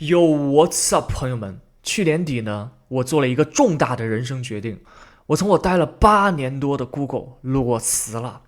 Yo, what's up，朋友们？去年底呢，我做了一个重大的人生决定，我从我待了8年多的 Google 裸辞了。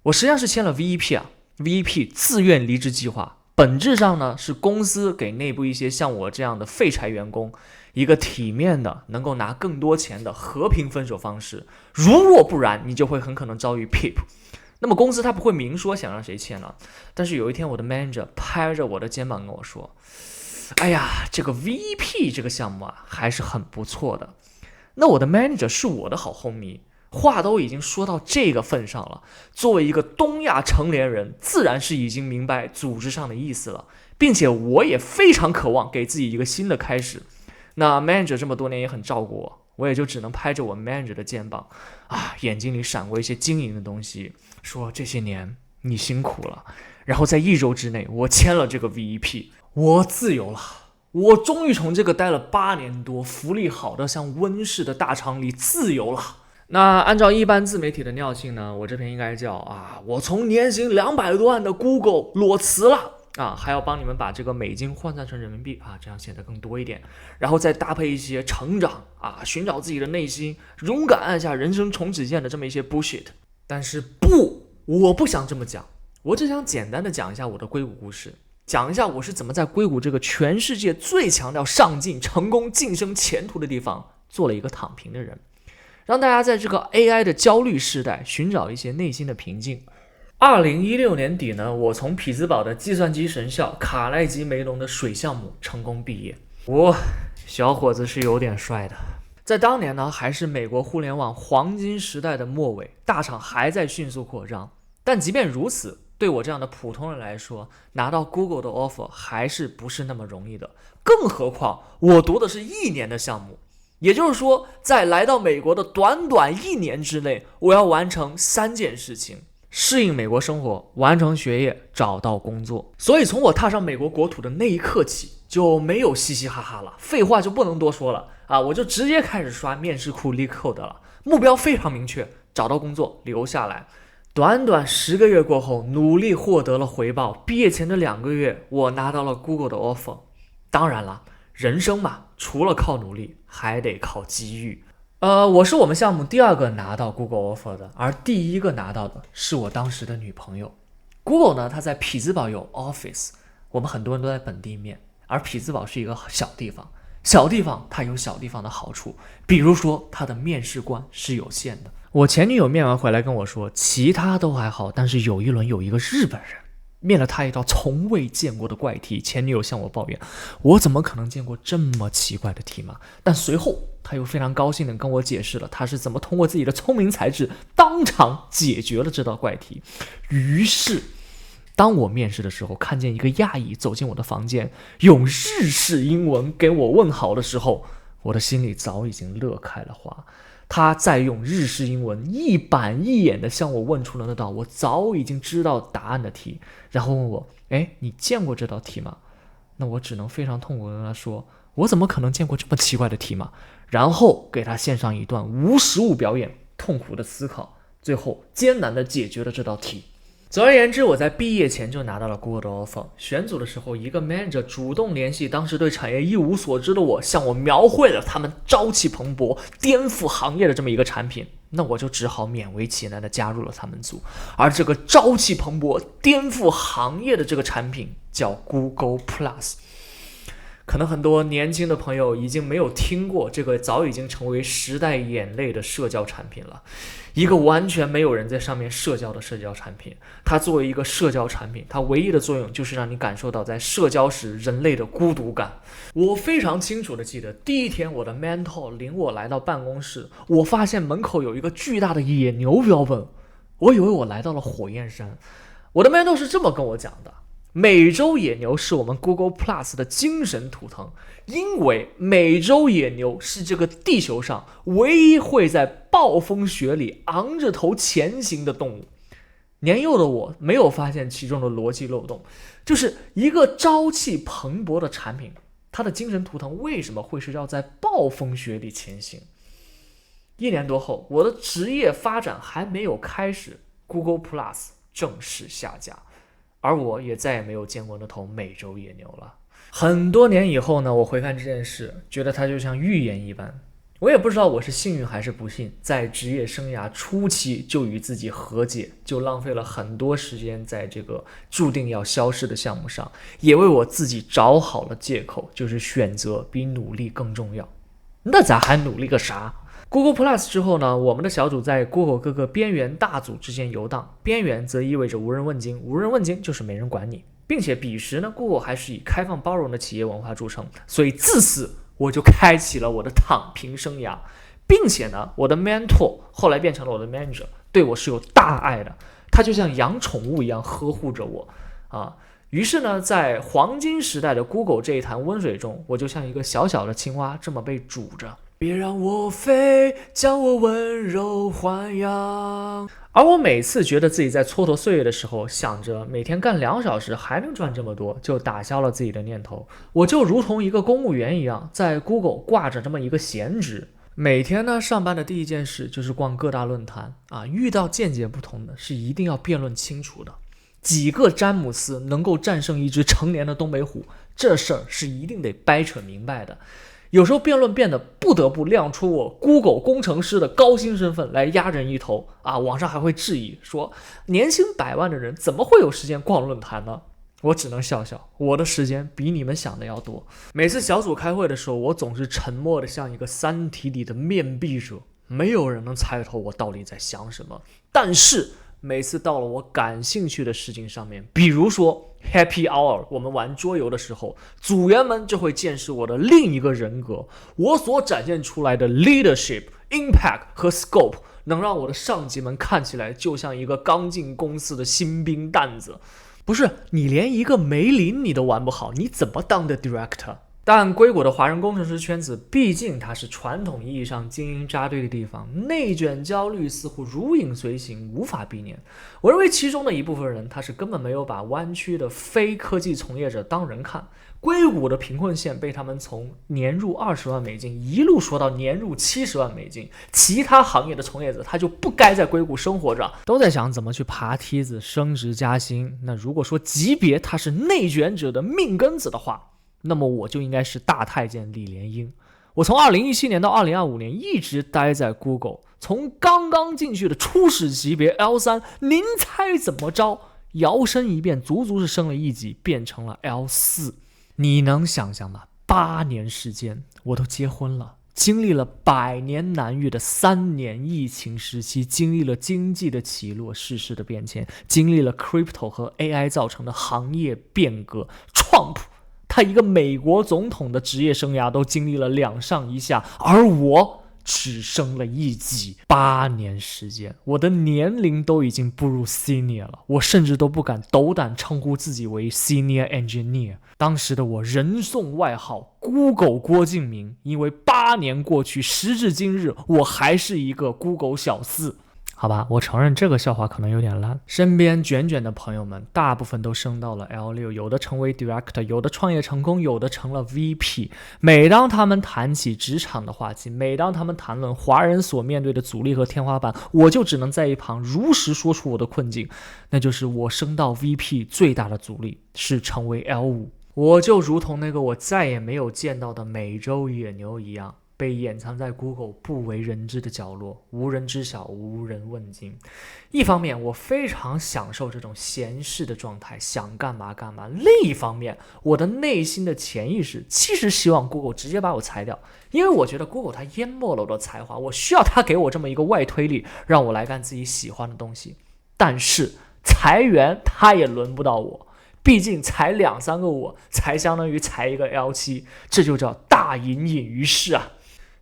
我实际上是签了 VEP 自愿离职计划，本质上呢是公司给内部一些像我这样的废柴员工一个体面的、能够拿更多钱的和平分手方式。如若不然，你就会很可能遭遇 PIP。那么公司他不会明说想让谁签了，但是有一天我的 manager 拍着我的肩膀跟我说：哎呀，这个 VP 这个项目啊，还是很不错的。那我的 manager 是我的好 homie，话都已经说到这个份上了，作为一个东亚成年人，自然是已经明白组织上的意思了，并且我也非常渴望给自己一个新的开始。那 manager 这么多年也很照顾我，我也就只能拍着我 manager 的肩膀啊，眼睛里闪过一些晶莹的东西，说这些年你辛苦了。然后在1周之内，我签了这个 VEP，我自由了。我终于从这个待了8年多、福利好的像温室的大厂里自由了。那按照一般自媒体的尿性呢，我这篇应该叫我从年薪200多万的 Google 裸辞了还要帮你们把这个美金换算成人民币这样显得更多一点，然后再搭配一些成长寻找自己的内心，勇敢按下人生重启键的这么一些 bullshit。但是我不想这么讲，我只想简单的讲一下我的硅谷故事，讲一下我是怎么在硅谷这个全世界最强调上进、成功、晋升、前途的地方做了一个躺平的人，让大家在这个 AI 的焦虑时代寻找一些内心的平静。2016年底呢，我从匹兹堡的计算机神校卡耐基梅隆的水项目成功毕业。小伙子是有点帅的。在当年呢，还是美国互联网黄金时代的末尾，大厂还在迅速扩张。但即便如此，对我这样的普通人来说，拿到 Google 的 offer 还是不是那么容易的。更何况我读的是1年的项目，也就是说，在来到美国的短短1年之内，我要完成3件事情：适应美国生活，完成学业，找到工作。所以从我踏上美国国土的那一刻起，就没有嘻嘻哈哈了，废话就不能多说了我就直接开始刷面试库 LeetCode 了。目标非常明确，找到工作，留下来。短短10个月过后，努力获得了回报。毕业前的2个月，我拿到了 Google 的 offer。当然了，人生嘛，除了靠努力，还得靠机遇。我是我们项目第2个拿到 Google offer 的，而第1个拿到的是我当时的女朋友。Google 呢，它在匹兹堡有 office， 我们很多人都在本地面，而匹兹堡是一个小地方。小地方它有小地方的好处，比如说它的面试官是有限的。我前女友面完回来跟我说，其他都还好，但是有一轮有一个日本人面了他一道从未见过的怪题。前女友向我抱怨，我怎么可能见过这么奇怪的题嘛？但随后他又非常高兴地跟我解释了他是怎么通过自己的聪明才智当场解决了这道怪题。于是当我面试的时候，看见一个亚裔走进我的房间，用日式英文给我问好的时候，我的心里早已经乐开了花。他再用日式英文一板一眼地向我问出了那道我早已经知道答案的题，然后问我，你见过这道题吗？那我只能非常痛苦地跟他说，我怎么可能见过这么奇怪的题嘛？然后给他献上一段无实物表演，痛苦的思考，最后艰难地解决了这道题。总而言之，我在毕业前就拿到了 Google 的 offer。选组的时候，一个 manager 主动联系当时对产业一无所知的我，向我描绘了他们朝气蓬勃、颠覆行业的这么一个产品。那我就只好勉为其难地加入了他们组。而这个朝气蓬勃、颠覆行业的这个产品叫 Google Plus。可能很多年轻的朋友已经没有听过这个早已经成为时代眼泪的社交产品了，一个完全没有人在上面社交的社交产品。它作为一个社交产品，它唯一的作用就是让你感受到在社交时人类的孤独感。我非常清楚的记得，第一天我的 mentor 领我来到办公室，我发现门口有一个巨大的野牛标本，我以为我来到了火焰山。我的 mentor 是这么跟我讲的，美洲野牛是我们 Google Plus 的精神图腾，因为美洲野牛是这个地球上唯一会在暴风雪里昂着头前行的动物。年幼的我没有发现其中的逻辑漏洞，就是一个朝气蓬勃的产品，它的精神图腾为什么会是要在暴风雪里前行？1年多后，我的职业发展还没有开始， Google Plus 正式下架，而我也再也没有见过那头美洲野牛了。很多年以后呢，我回看这件事，觉得它就像预言一般。我也不知道我是幸运还是不幸，在职业生涯初期就与自己和解，就浪费了很多时间在这个注定要消失的项目上，也为我自己找好了借口，就是选择比努力更重要。那咱还努力个啥？Google Plus 之后呢，我们的小组在 Google 各个边缘大组之间游荡，边缘则意味着无人问津，无人问津就是没人管你，并且彼时呢 Google 还是以开放包容的企业文化著称，所以自此我就开启了我的躺平生涯，并且呢我的 mentor 后来变成了我的 manager， 对我是有大爱的，他就像养宠物一样呵护着我啊。于是呢，在黄金时代的 Google 这一潭温水中，我就像一个小小的青蛙，这么被煮着。别让我飞，将我温柔豢养。而我每次觉得自己在蹉跎岁月的时候，想着每天干2小时还能赚这么多，就打消了自己的念头。我就如同一个公务员一样，在 Google 挂着这么一个闲职。每天呢，上班的第一件事就是逛各大论坛啊，遇到见解不同的是一定要辩论清楚的。几个詹姆斯能够战胜一只成年的东北虎，这事儿是一定得掰扯明白的。有时候辩论变得不得不亮出我 Google 工程师的高薪身份来压人一头啊！网上还会质疑说，年薪100万的人怎么会有时间逛论坛呢？我只能笑笑，我的时间比你们想的要多。每次小组开会的时候，我总是沉默的像一个三体里的面壁者，没有人能猜透我到底在想什么。但是每次到了我感兴趣的事情上面，比如说 Happy Hour 我们玩桌游的时候，组员们就会见识我的另一个人格，我所展现出来的 leadership impact 和 scope 能让我的上级们看起来就像一个刚进公司的新兵蛋子。不是，你连一个梅林你都玩不好，你怎么当的 director？但硅谷的华人工程师圈子毕竟它是传统意义上精英扎堆的地方，内卷焦虑似乎如影随形，无法避免。我认为其中的一部分人他是根本没有把湾区的非科技从业者当人看，硅谷的贫困线被他们从年入20万美金一路说到年入70万美金，其他行业的从业者他就不该在硅谷生活着，都在想怎么去爬梯子升职加薪。那如果说级别他是内卷者的命根子的话，那么我就应该是大太监李莲英。我从2017年到2025年一直待在 Google， 从刚刚进去的初始级别 L3， 您猜怎么着？摇身一变，足足是升了一级，变成了 L4。你能想象吗？8年时间，我都结婚了，经历了100年难遇的3年疫情时期，经历了经济的起落，世事的变迁，经历了 Crypto 和 AI 造成的行业变革。Trump他一个美国总统的职业生涯都经历了2上1下，而我只升了1级。8年时间，我的年龄都已经步入 senior 了，我甚至都不敢斗胆称呼自己为 senior engineer。当时的我人送外号 Google 郭敬明，因为8年过去，时至今日，我还是一个 Google 小4。好吧，我承认这个笑话可能有点烂。身边卷卷的朋友们大部分都升到了 L6， 有的成为 Director， 有的创业成功，有的成了 VP。 每当他们谈起职场的话题，每当他们谈论华人所面对的阻力和天花板，我就只能在一旁如实说出我的困境，那就是我升到 VP 最大的阻力是成为 L5。 我就如同那个我再也没有见到的美洲野牛一样，被掩藏在 Google 不为人知的角落，无人知晓，无人问津。一方面我非常享受这种闲适的状态，想干嘛干嘛，另一方面我的内心的潜意识其实希望 Google 直接把我裁掉，因为我觉得 Google 它淹没了我的才华，我需要它给我这么一个外推力，让我来干自己喜欢的东西。但是裁员它也轮不到我，毕竟裁2、3个我才相当于裁一个 L7， 这就叫大隐隐于市啊。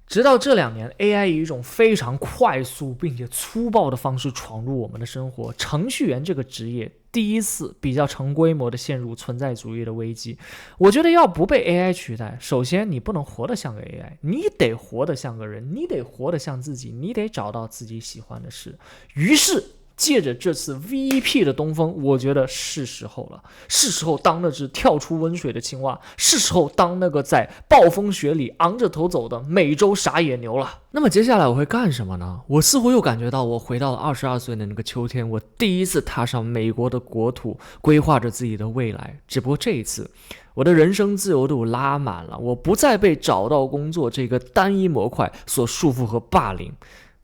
直到这2年 AI 以一种非常快速并且粗暴的方式闯入我们的生活，程序员这个职业第一次比较成规模的陷入存在主义的危机。我觉得要不被 AI 取代，首先你不能活得像个 AI， 你得活得像个人，你得活得像自己，你得找到自己喜欢的事。于是借着这次 VEP 的东风，我觉得是时候了，是时候当那只跳出温水的青蛙，是时候当那个在暴风雪里昂着头走的美洲傻野牛了。那么接下来我会干什么呢？我似乎又感觉到我回到了22岁的那个秋天，我第一次踏上美国的国土，规划着自己的未来。只不过这一次，我的人生自由度拉满了，我不再被找到工作这个单一模块所束缚和霸凌。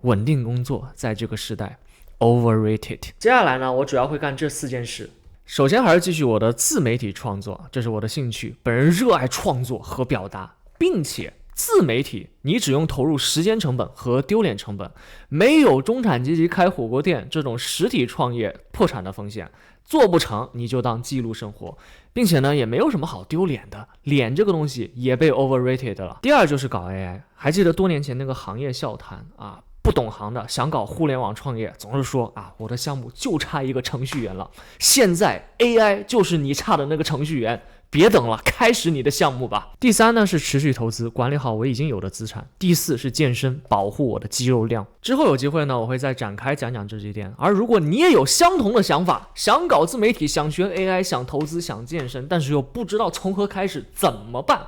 稳定工作在这个时代 overrated。 接下来呢，我主要会干这4件事。首先还是继续我的自媒体创作，这是我的兴趣，本人热爱创作和表达，并且自媒体你只用投入时间成本和丢脸成本，没有中产阶级开火锅店这种实体创业破产的风险，做不成你就当记录生活，并且呢也没有什么好丢脸的，脸这个东西也被 overrated 了。第二就是搞 AI， 还记得多年前那个行业笑谈啊，不懂行的想搞互联网创业，总是说啊，我的项目就差一个程序员了。现在 AI 就是你差的那个程序员，别等了，开始你的项目吧。第三呢是持续投资，管理好我已经有的资产。第4是健身，保护我的肌肉量。之后有机会呢，我会再展开讲讲这几点。而如果你也有相同的想法，想搞自媒体，想学 AI， 想投资，想健身，但是又不知道从何开始，怎么办？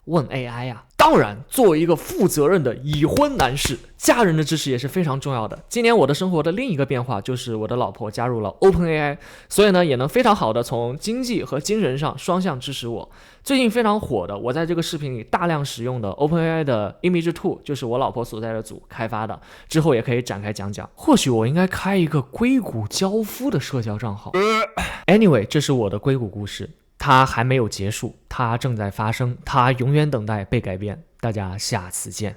问 AI 呀。当然，作为一个负责任的已婚男士，家人的支持也是非常重要的。今年我的生活的另一个变化就是我的老婆加入了 OpenAI， 所以呢也能非常好的从经济和精神上双向支持我。最近非常火的，我在这个视频里大量使用的 OpenAI 的 Image 2， 就是我老婆所在的组开发的，之后也可以展开讲讲。或许我应该开一个硅谷交夫的社交账号。Anyway， 这是我的硅谷故事。它还没有结束，它正在发生，它永远等待被改变。大家下次见。